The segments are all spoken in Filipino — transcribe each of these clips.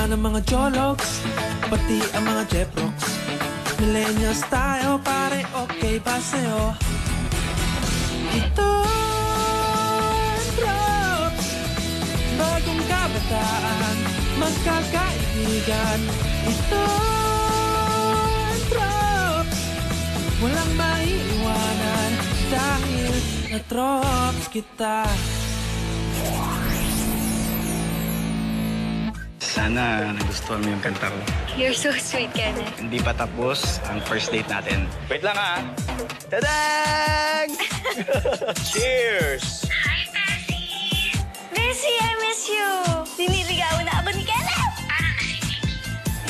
ng mga jologs, pati ang mga jeprox. Millennials tayo, pare, okay ba sa'yo? Ito ang Drops, bagong kabataan, magkakaibigan. Ito ang Drops, walang maiiwanan dahil na-Drops kita. Sana nagustuhan mo yung kanta ko. You're so sweet, Kenneth. Hindi pa tapos ang first date natin. Wait lang ha! Tadang! Cheers! Hi, Bessie! Bessie, I miss you! Diniligawan na ako ni Kenneth! Parang na si Miggy.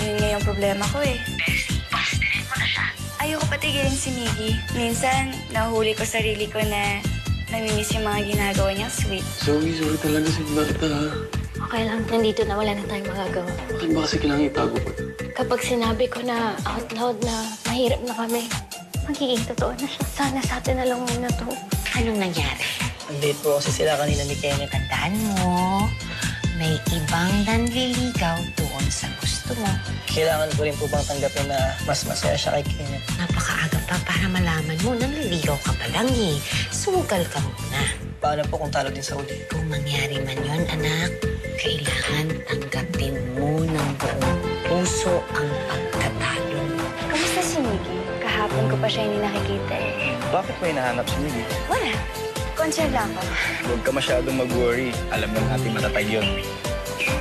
Yun nga yung problema ko eh. Bessie, pastirin mo na siya. Ayoko patigilin si Miggy. Minsan, nahuli ko sarili ko na namimiss yung mga ginagawa niya. Sweet. Zoe, sorry talaga sa iba kita, ha? Okay lang, nandito na wala na tayong magagawa. Bakit ba kasi kailangan itago ko? Kapag sinabi ko na out loud na mahirap na kami, magiging totoo na siya. Sana sa atin na lang muna to. Anong nangyari? Nandito po kasi sila kanina ni Kenneth. Tandaan mo, may ibang nanliligaw doon sa gusto mo. Kailangan ko rin po bang tanggapin na mas masaya siya kay Kenneth? Napakaaga pa para malaman mo, nanliligaw ka pa lang eh. Sugal ka muna. Paano po kung talo din sa uli? Kung mangyari man yun, anak, kailangan tanggapin mo ng buong puso ang pagkatalo mo. Kamusta si Miggy? Kahapon ko pa siya hindi nakikita eh. Bakit may nahanap si Miggy? Wala. Concern lang ako. Huwag ka masyadong mag-worry. Alam na natin matatag yun.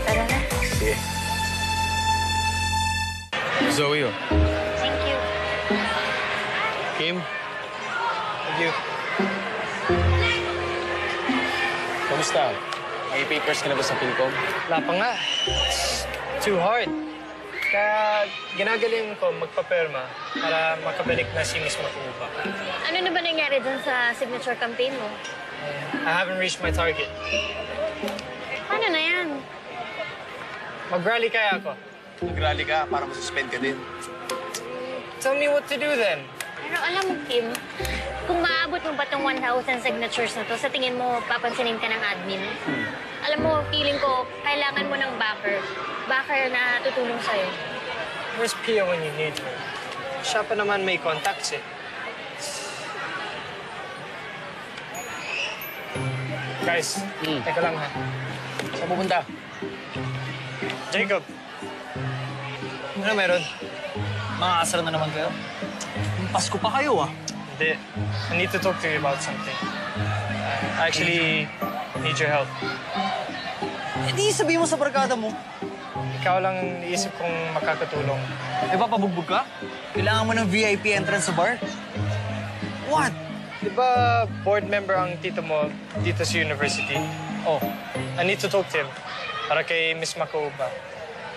Tara na. Sige. Zoe, oh. Thank you. Kim? Thank you. Kamusta? May papers ka na ba sa Pilcom? Wala pa nga. It's too hard. Kaya ginagaling ko magpaperma para makabalik na si Miss Makuba. Ano na ba nangyari dun sa signature campaign mo? I haven't reached my target. Paano na yan? Mag-rally kaya ako. Mag-rally ka para masuspend ka din. Tell me what to do then. Pero alam mo, Kim, kung maabot mo ba itong 1,000 signatures na to, sa tingin mo, papansinin ka ng admin? Alam mo, feeling ko, kailangan mo ng backer. Backer na tutulong sa'yo. Where's Pia when you need her? Siya pa naman may contacts eh. Guys, teka lang ha. Saan pupunta? Jacob. Ano meron? Mga asar na naman kayo. Pasko pa kayo, ah. Hindi. I need to talk to you about something. I actually need your help. Eh, di sabihin mo sa barkada mo. Ikaw lang naisip kong makakatulong. Eh, papabugbog ka? Kailangan mo ng VIP entrance sa bar? What? Di ba board member ang tito mo dito sa university? Oh, I need to talk to him para kay Miss Makuba.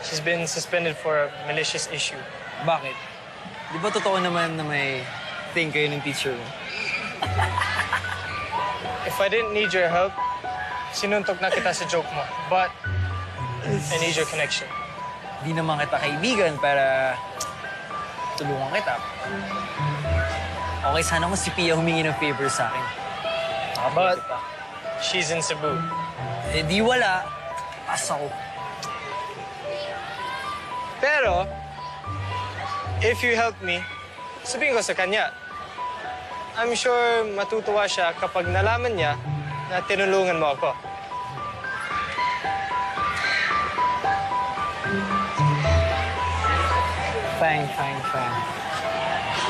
She's been suspended for a malicious issue. bakit? Di ba totoo naman na may thing kayo ng teacher mo? If I didn't need your help, sinuntok na kita sa joke mo. But I need your connection. Di naman kita kaibigan para tulungan kita. Okay, sana mo si Pia humingi ng favor sa akin. But she's in Cebu. Eh, di wala. Pass ako. Pero, if you help me, sabihin ko sa kanya. I'm sure matutuwa siya kapag nalaman niya na tinulungan mo ako. Fine.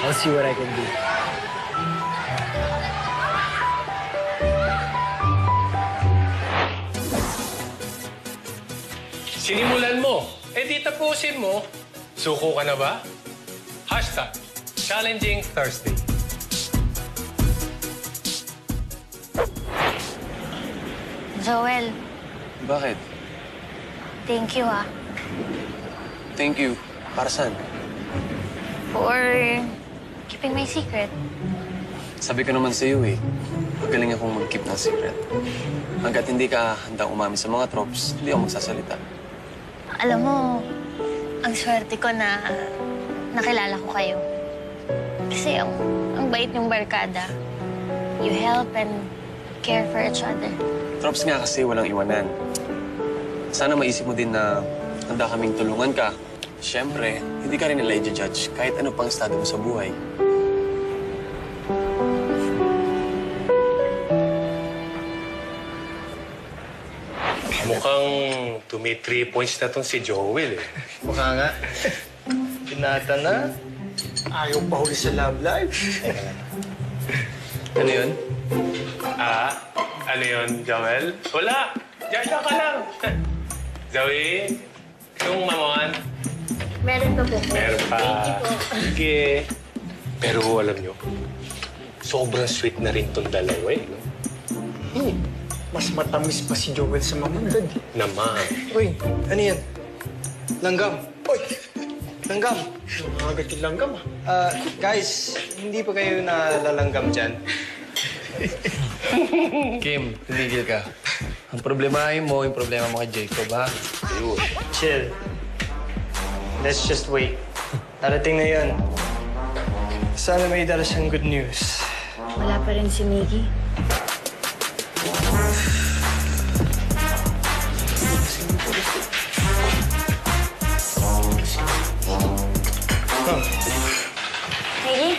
I'll see what I can do. Sinimulan mo. Eh di tapusin mo. Suko ka na ba? #Challenging Thursday. Joel, Bakit? thank you, ah. Thank you. Para saan? For keeping my secret. Sabi ko naman sa iyo eh, magaling akong mag-keep ng secret. Hanggat hindi ka handang umamin sa mga tropes, hindi ako magsasalita. Alam mo, ang swerte ko na nakilala ko kayo. Kasi ang bait niyong barkada. You help and care for each other. Tropes nga kasi walang iwanan. Sana maisip mo din na handa kaming tulungan ka. Siyempre, hindi ka rin nila i-judge kahit ano pang estado mo sa buhay. Mukhang tumi 3 points na tong si Joel eh. Mukha nga. Pinata na. Ayaw pa huli sa love life. Ano yun? Ano yun, Joel? Wala! Diyan ka lang! Zoe, yung mamon. Meron pa po. Meron pa. Thank you po. Sige. Pero alam nyo, sobrang sweet na rin tong dalawa eh. No? Mas matamis pa si Joel sa mamandad. Naman. Uy, ano yan? Langgam. Uy! Langgam. Nangagat yung langgam, ah. Guys, hindi pa kayo nalalanggam dyan. Kim, tumigil ka. Ang problemahin mo, yung problema mo kay Jacob, ha? Chill. Let's just wait. Darating na yun. Sana may dala siyang good news. Wala pa rin si Miggy. Miggy?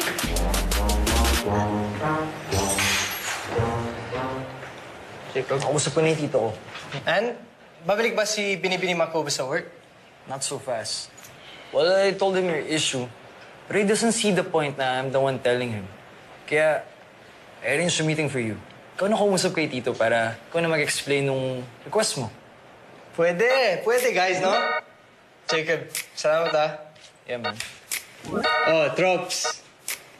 Jacob, kausap ko na yung tito ko. And, babalik ba si Binibini Makoba sa work? Not so fast. Well, I told him your issue. But he doesn't see the point na I'm the one telling him. Kaya, I arranged a meeting for you. Ikaw na kumusap kay Tito para ikaw na mag-explain nung request mo. Pwede. Pwede, guys, no? Jacob, salamat, ah. Yeah, man. Oh, Trops.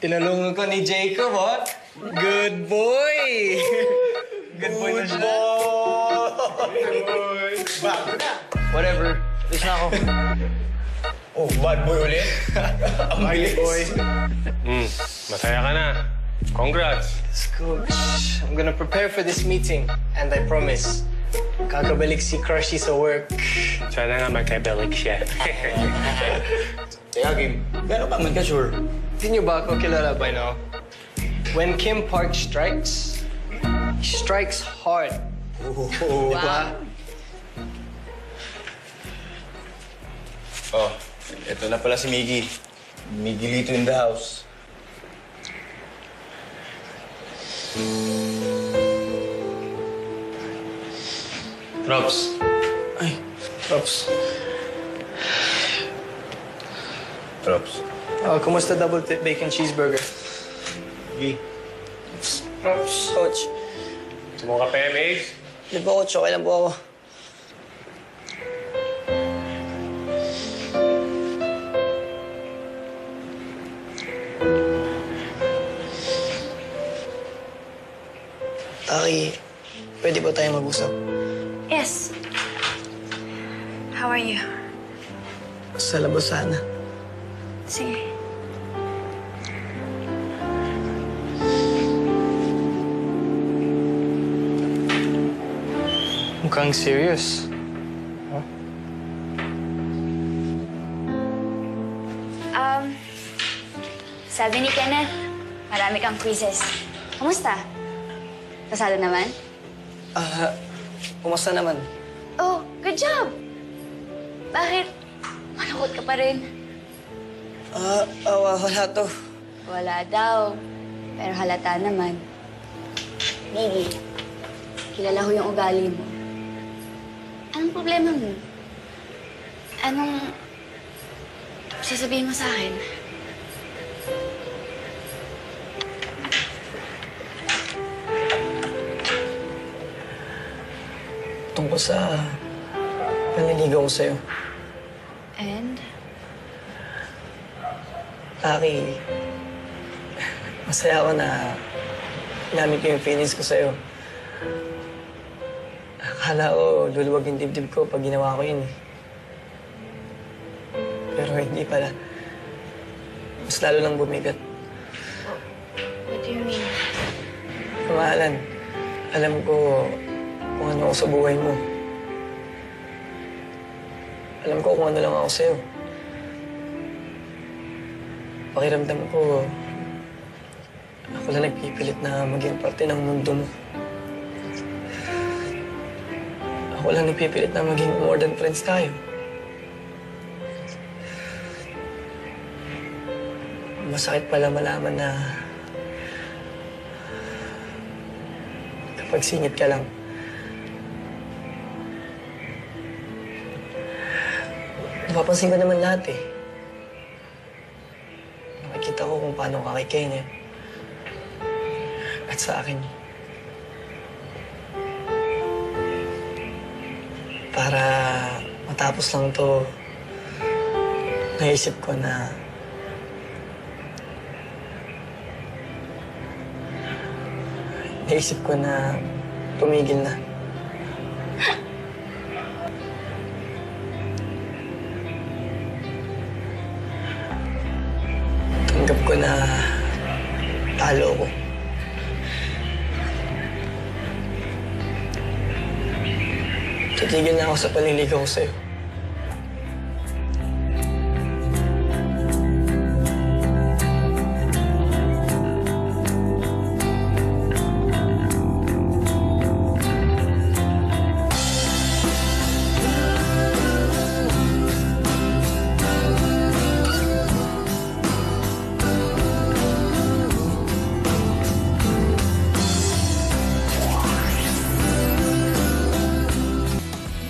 Tinalungan ko ni Jacob, oh. Good boy! Good boy na siya. Bago na. Whatever. Alis na ako. Oh, bad boy ulit? Ang bilis. Boy. Masaya ka na. Congrats. Let's go. Shh. I'm gonna prepare for this meeting. And I promise, kakabalik si Crushy sa work. Sana nga magkabalik siya. Kaya, Kim, gano'n pa man ka sure? Hindi niyo ba ako kilala by now? When Kim Park strikes, he strikes hard. Diba? Oh, ito na pala si Miggy. Miguelito in the house. Props. Ay, Trops. Props. Oh, kumusta double tip bacon cheeseburger? Miggy. Coach. Gusto mo kape, Migs? Hindi po, Coach. Okay lang po ako. Taki, pwede ba tayo mag-usap? Yes. How are you? Sa labas sana. Sige. Mukhang serious. Sabi ni Kenneth, marami kang quizzes. Kamusta? Pasado naman? Kumusta naman? Oh, good job! Bakit? Malungkot ka pa rin. Wala to. Wala daw. Pero halata naman. Miggy, kilala ko yung ugali mo. Anong problema mo? Anong sasabihin mo sa akin? Tungkol sa naniligaw ko sa'yo. And? Taki, masaya ako na inamin ko yung feelings ko sa'yo. Akala ko luluwag yung dibdib ko pag ginawa ko yun eh. Pero hindi pala. Mas lalo lang bumigat. What do you mean? Kamahalan, alam ko kung ano ako sa buhay mo. Alam ko kung ano lang ako sa'yo. Pakiramdam ko, ako lang nagpipilit na maging parte ng mundo mo. Ako lang nagpipilit na maging more than friends tayo. masakit pala malaman na kapag singit ka lang, napapansin ko naman lahat eh. Nakikita ko kung paano ka kay Kenneth at sa akin. Para matapos lang to, naisip ko na tumigil na. Tanggap ko na talo ko. Titigil na ako sa paliligaw ko sa'yo.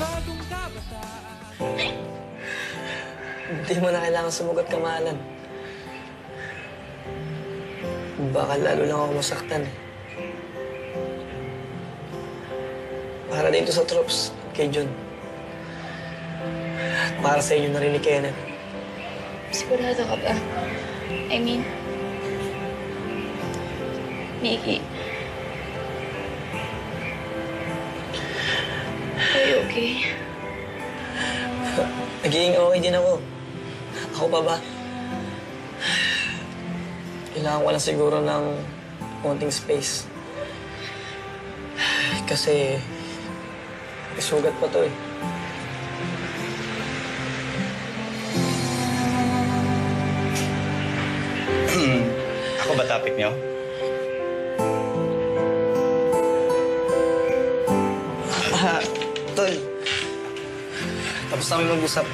Bagong kabataan. Hindi mo na kailangan sumugat kamahalan. Baka lalo lang ako masaktan eh. Para dito sa troops, kay John. At para sa inyo na rin ni Kenneth. Sigurado ka ba? I mean, Mickey. Are you okay? Nagiging okay din ako. Ako pa ba? Kailangan ko lang siguro ng konting space. Kasi may sugat pa to eh. Ako ba topic niyo? Tol. Tapos namin mag-usap.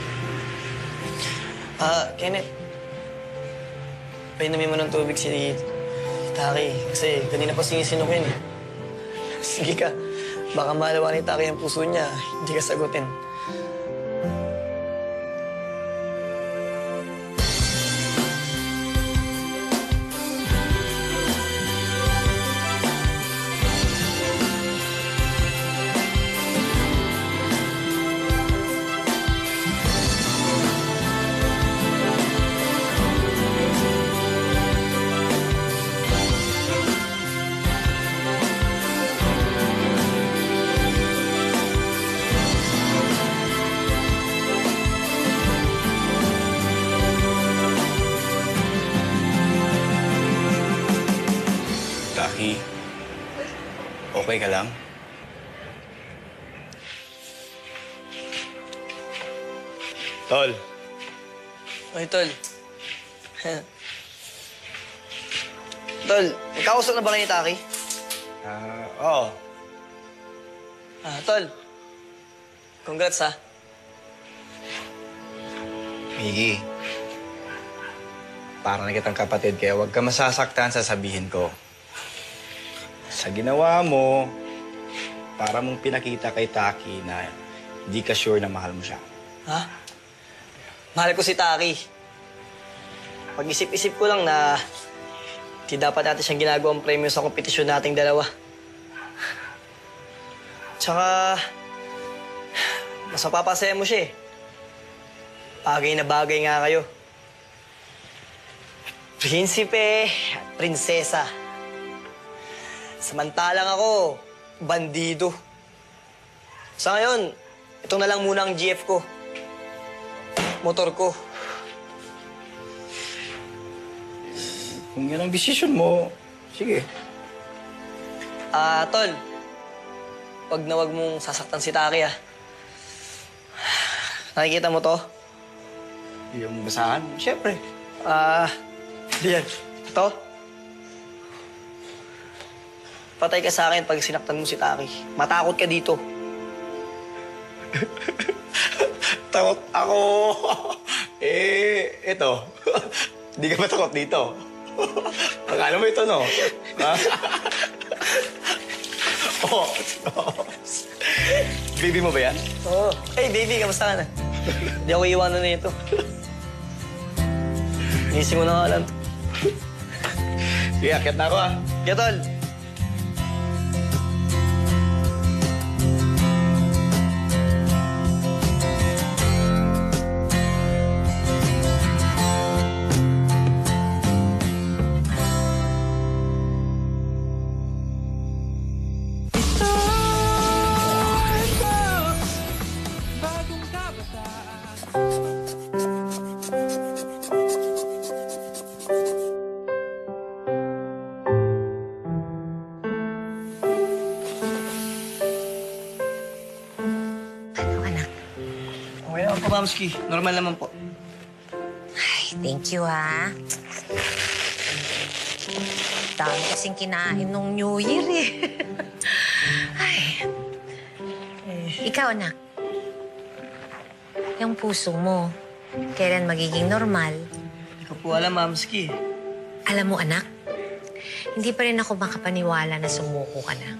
Kenneth. Painumin mo ng tubig si Taki. Kasi kanina pa sinisinok yun eh. Sige ka. Baka malawa ni Taki ang puso niya. Hindi ka sagutin. Taki, okay ka lang? Tol, Oy, Tol. Tol, nagkausap na ba kayo ni Taki? oo. Tol. Congrats, ha? Miggy, para na kitang kapatid kaya huwag ka masasaktan sa sabihin ko. Sa ginawa mo, para mong pinakita kay Taki na hindi ka sure na mahal mo siya. Ha? Mahal ko si Taki. Pag-isip-isip ko lang na di dapat natin siyang ginagawang premyo sa kompetisyon nating dalawa. Tsaka, mas mapapasaya mo siya eh. Bagay na bagay nga kayo. Prinsipe at prinsesa. Samantalang ako, bandido. Sa ngayon, ito na lang muna ang GF ko. Motor ko. Kung yan ang desisyon mo, sige. Tol. Wag na wag mong sasaktan si Taki, ah. Nakikita mo to? Yung basahan, siyempre. Diyan. Ito? Patay ka sa akin pag sinaktan mo si Taki. Matakot ka dito. Takot ako. Ito. Hindi ka ba takot dito? Akala mo ito, no? Ha? Oh. Baby mo ba yan? Oo. Hey, baby, kamusta ka na? Hindi ako iiwanan na ito. Gising mo na nga lang. Sige, akit na ako, ah. Kaya, tol. Bagong kabataan. Ano, anak? Okay naman po, Mamski. Normal naman po. Ay, thank you, ha. Dami kasing kinain nung New Year, eh. Ay. Ikaw, anak. Yung puso mo, kailan magiging normal? Hindi ko po alam, Mamski. Alam mo, anak, hindi pa rin ako makapaniwala na sumuko ka na.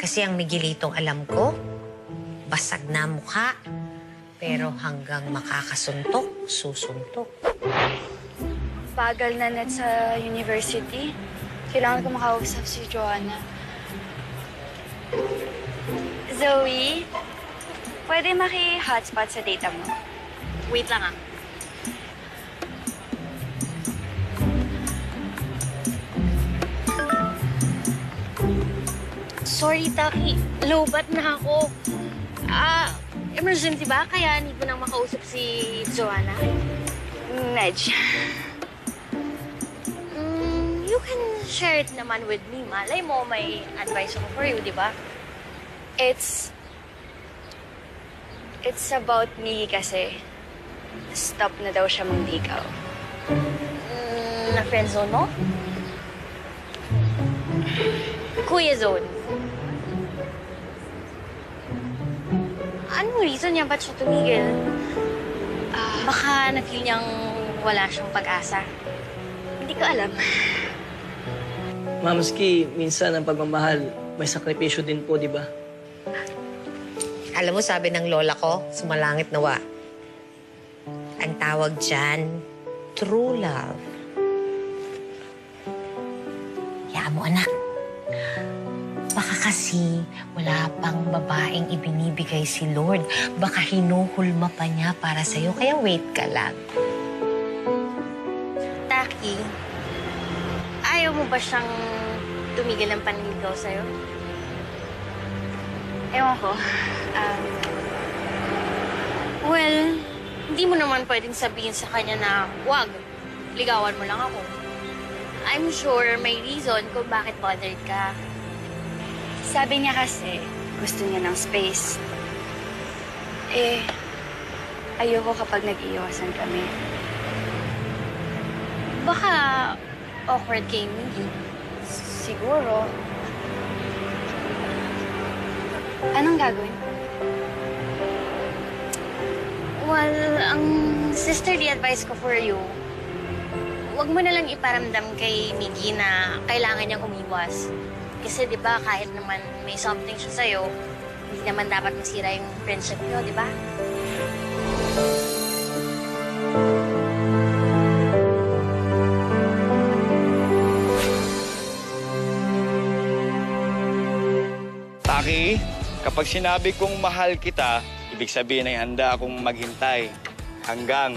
Kasi ang Miguelitong alam ko, basag na mukha, pero hanggang makakasuntok, susuntok. Bagal na net sa university. Kailangan ko makausap si Joanna. Zoe, pwede maki-hotspot sa data mo? Wait lang, ah. Sorry, Taki. Lobat na ako. Emergency ba? Kaya need mo nang makausap si Joanna? Nedge. You can share it naman with me. Malay mo, may advice ako for you, di ba? It's about me kasi. Stop na daw siya mangligaw. Na-friendzone mo? Kuya Zone. Anong reason niya ba't siya tumigil? Baka na-feel niyang wala siyang pag-asa. Hindi ko alam. Mamski, minsan ang pagmamahal, may sakripisyo din po, di ba? Alam mo, sabi ng lola ko, sumalangit nawa. Ang tawag dyan, true love. Hayaan mo, anak. Baka kasi wala pang babaeng ibinibigay si Lord. Baka hinuhulma pa niya para sa'yo, kaya wait ka lang. Taki, ayaw mo ba siyang tumigil ng panligaw sa'yo? Ewan ko. Well, hindi mo naman pwedeng sabihin sa kanya na, wag, ligawan mo lang ako. I'm sure may reason kung bakit bothered ka. Sabi niya kasi, gusto niya ng space. Eh, ayoko kapag nag-iwasan kami. Baka awkward kay Mindy. Siguro. Anong gagawin ko? Well, ang sisterly advice ko for you, wag mo na lang iparamdam kay Miggy na kailangan niyang umiwas. Kasi, di ba, kahit naman may something siya sa'yo, hindi naman dapat masira yung friendship niyo, di ba? Taki, kapag sinabi kong mahal kita, ibig sabihin ay handa akong maghintay hanggang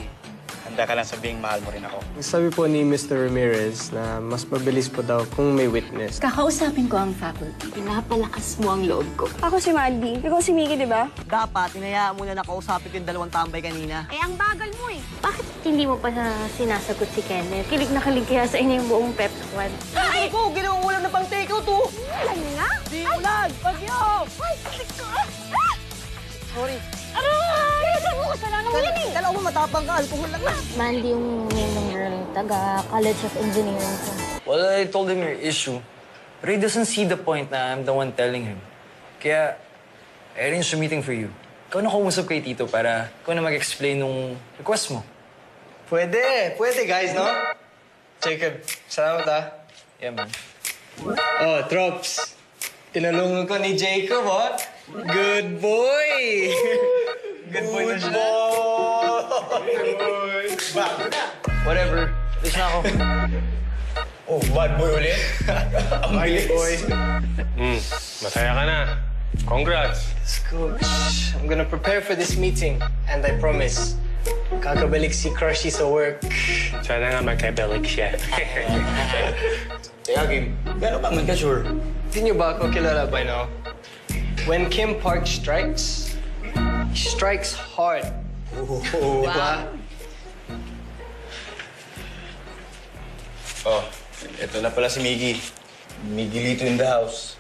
handa ka lang sabihing mahal mo rin ako. Sabi po ni Mr. Ramirez na mas mabilis po daw kung may witness. Kakausapin ko ang faculty. Pinapalakas mo ang loob ko. Ako si Mandy. Ikaw si Mickey, di ba? Dapat, hinayaan mo na nakausapin ko yung dalawang tambay kanina. Eh, ang bagal mo eh. Bakit hindi mo pa sinasagot si Kenneth? Kilig na kilig kaya sa inyo yung buong pep squad. Ay! Ko, ginawang ulam na pang take-out, oh! Alam niyo nga? Di ulan! Bagyo! Ay, kilig ko! Sorry. Aray! Saan mo kasalanan mo yan eh? Kala mo matapang ka, alcohol lang na. Mandy yung name ng girl, taga College of Engineering ko. Well, I told him your issue. But he doesn't see the point na I'm the one telling him. Kaya, I arranged a meeting for you. Ikaw na kumusap kay Tito para ikaw na mag-explain nung request mo. Pwede guys, no? Jacob, salamat ah. Yeah, man. Oh, Trops. Tinulungan ko ni Jacob, oh. Good boy! Good boy na siya. Good boy! Bago na. Whatever. Alis na ako. Oh, bad boy ulit? Ang bilis. boy. Masaya ka na. Congrats. Let's go. Shh. I'm gonna prepare for this meeting. And I promise, kakabalik si Crushy sa work. Sana nga magkabalik siya. Teka, Kim. Gano'n bang magka-sure? Di niyo ba ako kilala by now? When Kim Park strikes, he strikes hard. Oh, Diba? Oh, eto na pala si Miggy. Miguelito in the house.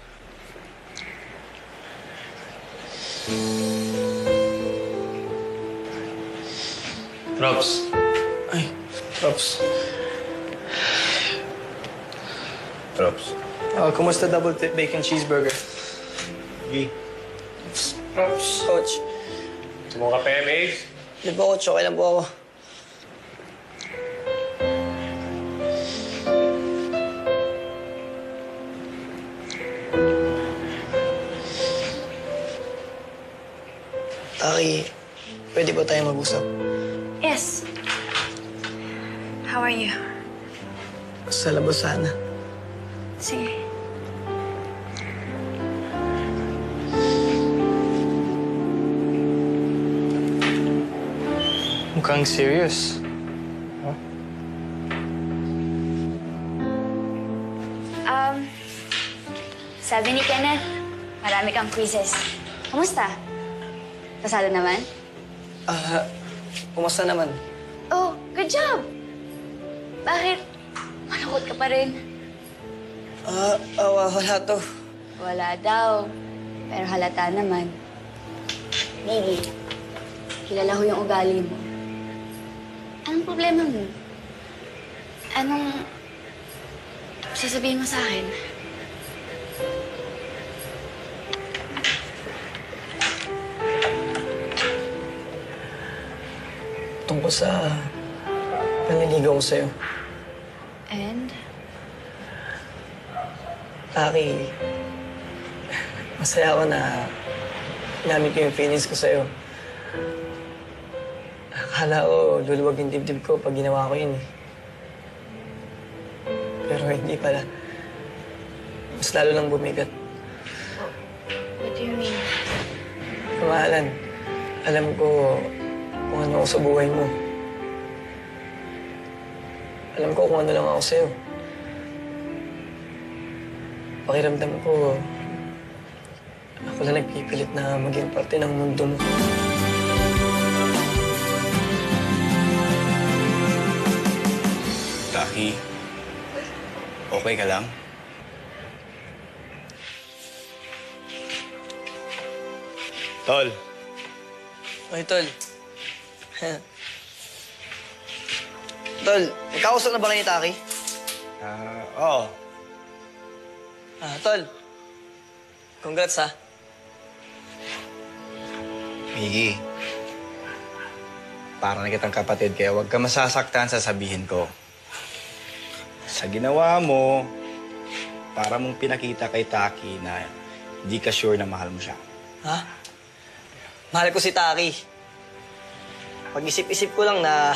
Props. Ay, props. Props. Oh, kumusta double tip bacon cheeseburger? Miggy. Props, Coach. Gusto mo kape, Maze? Hindi po, Coach. Okay lang po ako. Taki, pwede ba tayo mag-usap? Yes. How are you? Sa labas sana. Sige. Mukhang serious. Sabi ni Kenneth, marami kang quizzes. Kamusta? Pasado naman? Kumusta naman? Oh, good job! Bakit? Malungkot ka pa rin. Wala to. Wala daw. Pero halata naman. Miggy, kilala ko yung ugali mo. Anong problema mo? Anong sasabihin mo sa akin? Tungkol sa panliligaw ko sa'yo. And? Taki, masaya ako na gamit ko yung feelings ko sa'yo. Akala ko luluwag yung dibdib ko pag ginawa ko yun eh. Pero hindi pala. Mas lalo lang bumigat. What do you mean? Kamahalan, alam ko kung ano ako sa buhay mo. Alam ko kung ano lang ako sa'yo. Pakiramdam ko, ako lang nagpipilit na maging parte ng mundo mo. Taki, okay ka lang? Tol. Ay, Tol. Tol, nagkausap na ba kayo ni Taki? Oo. Tol. Congrats, ha? Miggy, para na kitang kapatid kaya huwag ka masasaktan sa sabihin ko. Sa ginawa mo, para mong pinakita kay Taki na hindi ka sure na mahal mo siya. Ha? Mahal ko si Taki. Pag-isip-isip ko lang na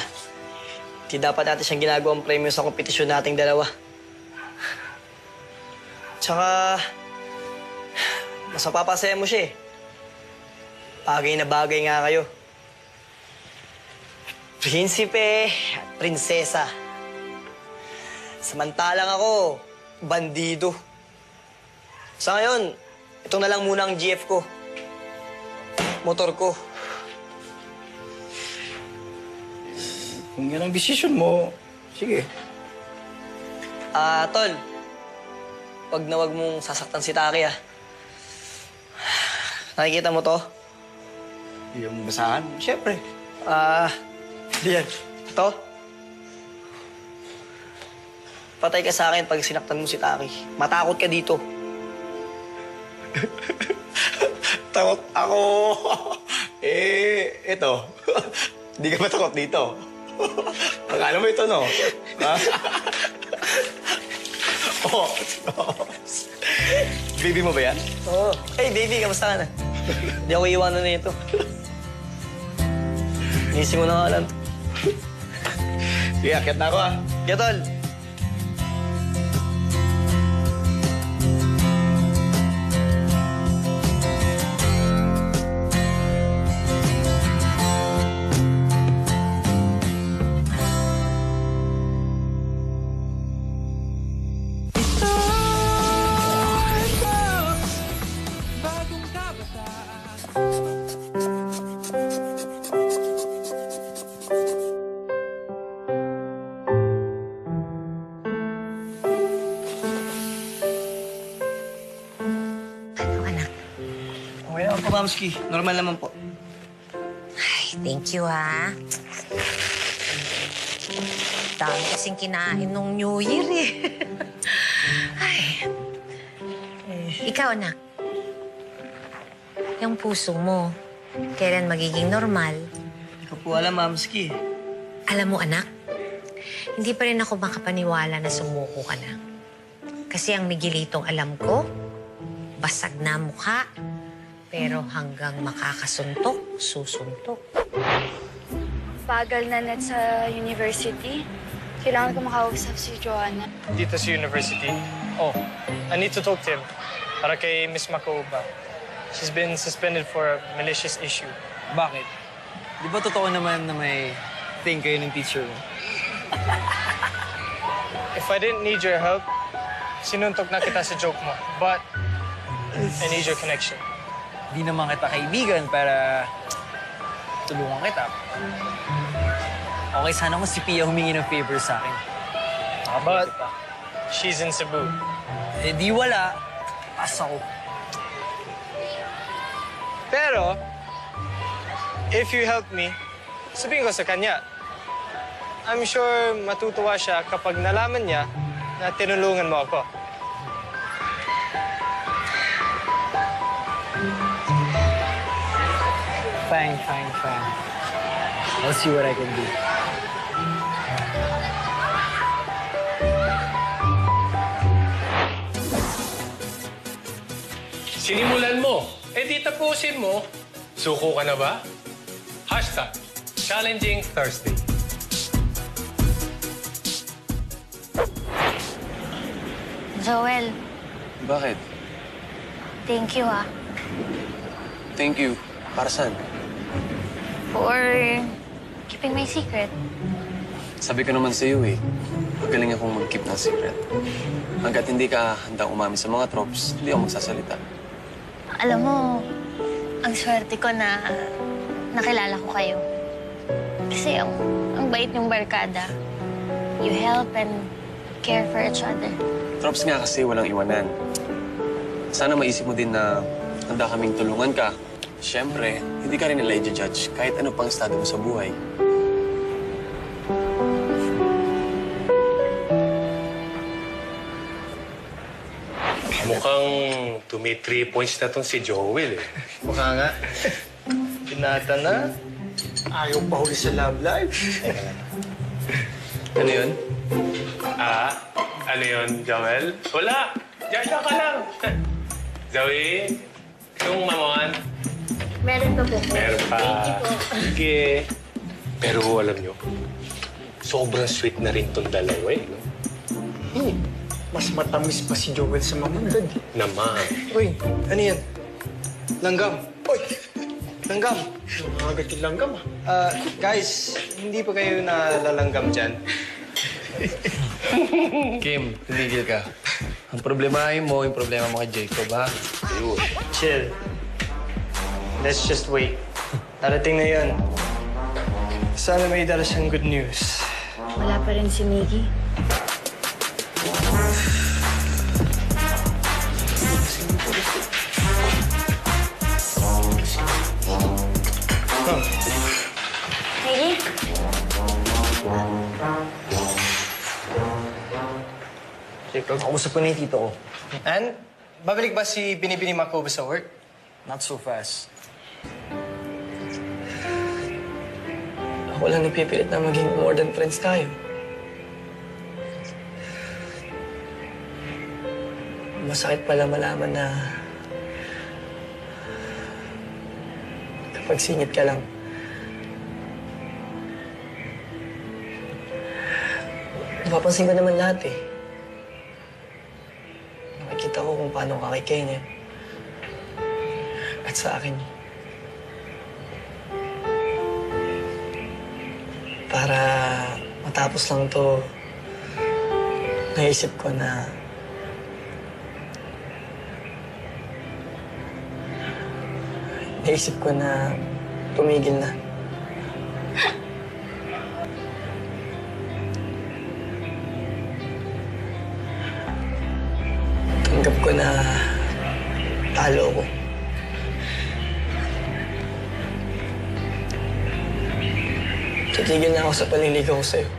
di dapat natin siyang ginagawang premyo sa kompetisyon nating dalawa. Tsaka, mas mapapasaya mo siya eh. Bagay na bagay nga kayo. Prinsipe at prinsesa. Samantalang ako, bandido. Sa ngayon, ito na lang muna ang GF ko. Motor ko. Kung yan ang desisyon mo, sige. Tol. Wag na wag mong sasaktan si Taki, ah. Nakikita mo to? Yung basahan? Siyempre. Diyan. Ito? Patay ka sa akin pag sinaktan mo si Taki. Matakot ka dito. Takot ako. Eto. Hindi ka matakot dito. Akala mo ito, no? Ha? Oh. Baby mo ba yan? Oo. Hey, baby, kamusta ka na? Hindi ako iiwanan na ito. Nising mo na nga lang. Sige, akit na ako, ah. Kaya, tol. Bagong kabataan. Ano, anak? Okay naman po, Mamski. Normal naman po. Ay, thank you, ha? Dami kasing kinain nung New Year, eh. Ay. Ikaw, anak. Yung puso mo, kailan magiging normal? Hindi ko po alam, Mamski. Alam mo, anak, hindi pa rin ako makapaniwala na sumuko ka na. Kasi ang Miguelitong alam ko, basag na mukha, pero hanggang makakasuntok, susuntok. Bagal na net sa university. Kailangan ko makausap si Joanna. Dito sa university. Oh, I need to talk to him. Para kay Miss Makoba. She's been suspended for a malicious issue. Bakit? Di ba totoo naman na may thing kayo ng teacher mo? If I didn't need your help, sinuntok na kita sa joke mo. But I need your connection. Di naman kita kaibigan para tulungan kita. Okay, sana kung si Pia humingi ng favor sa akin. But she's in Cebu. Eh di wala. Pas ako. Pero, if you help me, sabihin ko sa kanya. I'm sure matutuwa siya kapag nalaman niya na tinulungan mo ako. Fine. I'll see what I can do. Sinimulan mo. Eh di tapusin mo. Suko ka na ba? #Challenging Thursday. Joel, Bakit? thank you, ha. Thank you. Para saan? For keeping my secret. Sabi ko naman sa iyo, eh. Magaling akong mag-keep ng secret. Hanggat hindi ka handang umamin sa mga tropes, hindi ako magsasalita. Alam mo, ang swerte ko na nakilala ko kayo. Kasi ang bait niyong barkada. You help and care for each other. Tropes nga kasi walang iwanan. Sana maisip mo din na handa kaming tulungan ka. Siyempre, hindi ka rin nila i-judge kahit ano pang estado mo sa buhay. Mukhang tumi 3 points na tong si Joel, eh. Mukha nga. Pinata na. Ayaw pa huli sa love life. Ano yun? Ano yun, Joel? Wala! Diyan ka lang! Zoe, yung mamon. Meron pa po. Meron pa. Thank you po. Sige. Pero alam nyo, sobrang sweet na rin tong dalawa, eh. No? Mas matamis pa si Joel sa mamandad. Naman. Uy, ano yan? Langgam. Uy! Langgam. Nangagat yung langgam, ah. Guys, hindi pa kayo nalalanggam dyan. Kim, tumigil ka. Ang problemahin mo, yung problema mo kay Jacob, ha? Chill. Let's just wait. Darating na yun. Sana may dala siyang good news. Wala pa rin si Miggy. Miggy? Jacob, kausap ko na yung tito ko. And, babalik ba si Binibini Makoba sa work? Not so fast. Ako walang napipilit na maging more than friends tayo. Masakit pala malaman na kapag singit ka lang, napapansin ko naman lahat eh. Nakikita ko kung paano ka kay Kenneth at sa akin. Para matapos lang to, naisip ko na tumigil na. Tanggap ko na talo ko. Titigil na ako sa paliligaw ko sa'yo.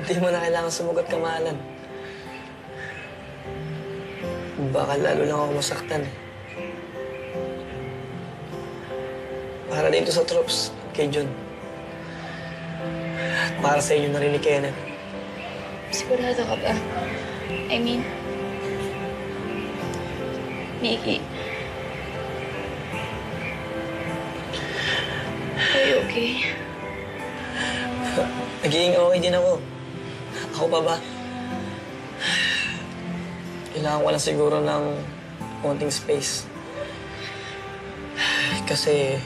Hindi mo na kailangan sumugat kamahalan. Baka lalo lang ako masaktan. Para dito sa troops, kay John. At para sa inyo na rin ni Kenneth. Sigurado ka ba? I mean, Mickey. Are you okay? Nagiging okay din ako. Ako pa ba? Kailangan ko lang siguro ng konting space. Kasi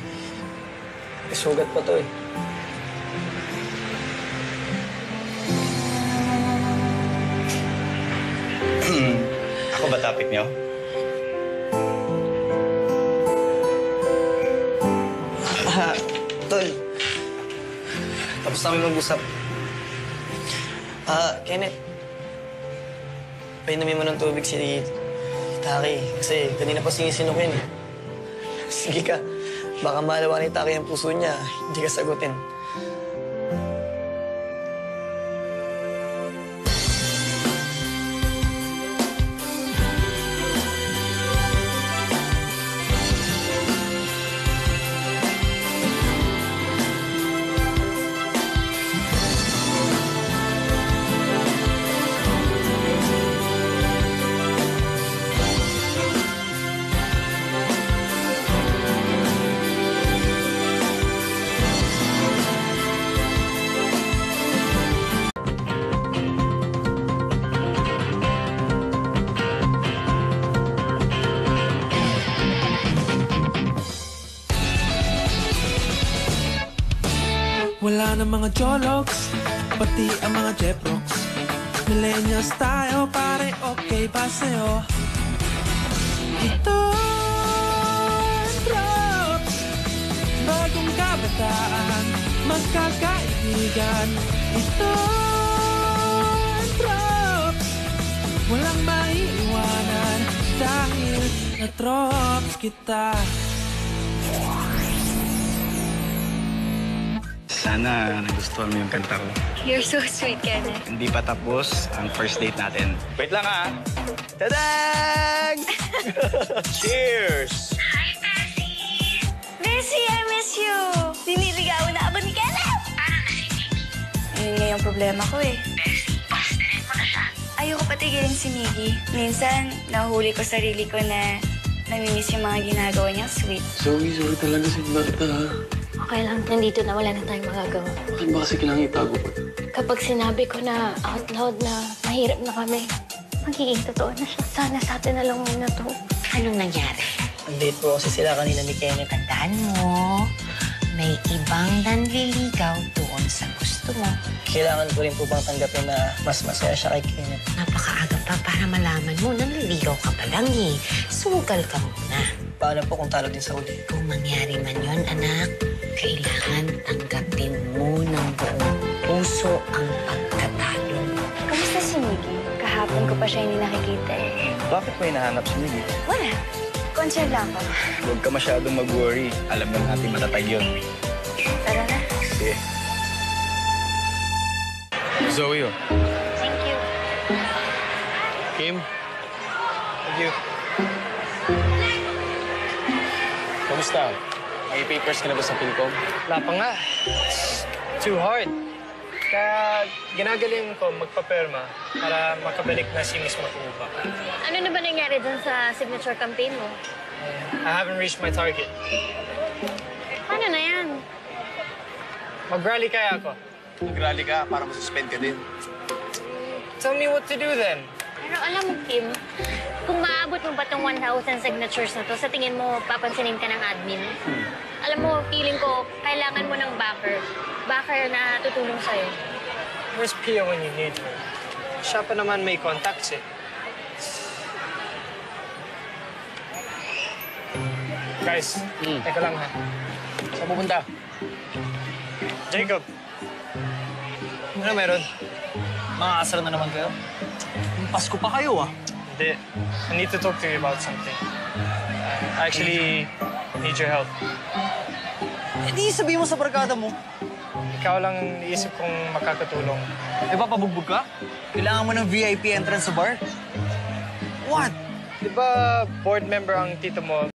may sugat pa to eh. Ako ba topic niyo? Tol. Tapos namin mag-usap. Kenneth. Painumin mo ng tubig si Taki. Kasi kanina pa sinisinukin eh. Sige ka. Baka malawa ni Taki ang puso niya. Hindi ka sagutin. Wala na mga jologs, pati ang mga jeprox. Millennials tayo, pare, okay ba sa'yo? Ito drops, bagong kabataan, magkakaibigan. Ito drops, walang maiiwanan dahil na-drops kita. Sana nagustuhan mo yung kanta ko. You're so sweet, Kenneth. Hindi pa tapos ang first date natin. Wait lang ah! Tadang! Cheers! Hi, Bessie! Bessie, I miss you! Diniligawan na ako ni Kenneth! Parang nasinig. Ayun nga yung problema ko eh. Bessie, pastirin mo na siya. Ayoko patigilin si Miggy. Minsan, nahuli ko sarili ko na namimiss yung mga ginagawa niya. Sweet. Zoe, sorry talaga sa iba kita ha. Okay lang, nandito na, wala na tayong magagawa. Bakit ba kasi kailangan itago pa? Kapag sinabi ko na out loud na mahirap na kami, magiging totoo na siya. Sana sa atin na lang muna to. Anong nangyari? Nag-date po kasi sila kanina ni Kenneth. Tandaan mo, may ibang nanliligaw doon sa gusto mo. Kailangan ko rin po bang tanggapin na mas masaya siya kay Kenneth? Napakaaga pa para malaman mo, nanliligaw ka pa lang eh. Sugal ka muna. Paano po kung talo din sa uli? Kung mangyari man yon, anak, Kailangan tanggapin mo ng buong puso ang pagkatalo mo. Kamusta si Miggy? Kahapon ko pa siya hindi nakikita eh. Bakit may nahanap si Miggy? Wala. Concern lang ako. Huwag ka masyadong mag-worry. Alam ng ating matatag yun. Tara na. Sige. Zoe, oh. Thank you. Kim, Thank you. kamusta? May papers ka na ba sa Pilcom? Wala pa nga. It's too hard. Kaya ginagaling ko magpaperma para makabalik na si Miss Matuba. Ano na ba nangyari dun sa signature campaign mo? I haven't reached my target. Paano na yan? Mag-rally kaya ako. Mag-rally ka para masuspend ka din. Tell me what to do then. Pero alam mo, Kim, kung maabot mo ba tong 1,000 signatures na to, sa tingin mo, papansinin ka ng admin? Alam mo, feeling ko, kailangan mo ng backer. Backer na tutulong sa'yo. Where's Pia when you need her? Siya pa naman may contacts eh. Guys, teka lang ha. Saan pupunta? Jacob, ano meron? Mga asar na naman kayo. Yung Pasko pa kayo, ah. Hindi. I need to talk to you about something. I actually need your help. Eh di sabihin mo sa barkada mo. Ikaw lang ang naisip kong makakatulong. Eh papabugbog ka? Kailangan mo ng VIP entrance sa bar? What? Di ba board member ang tito mo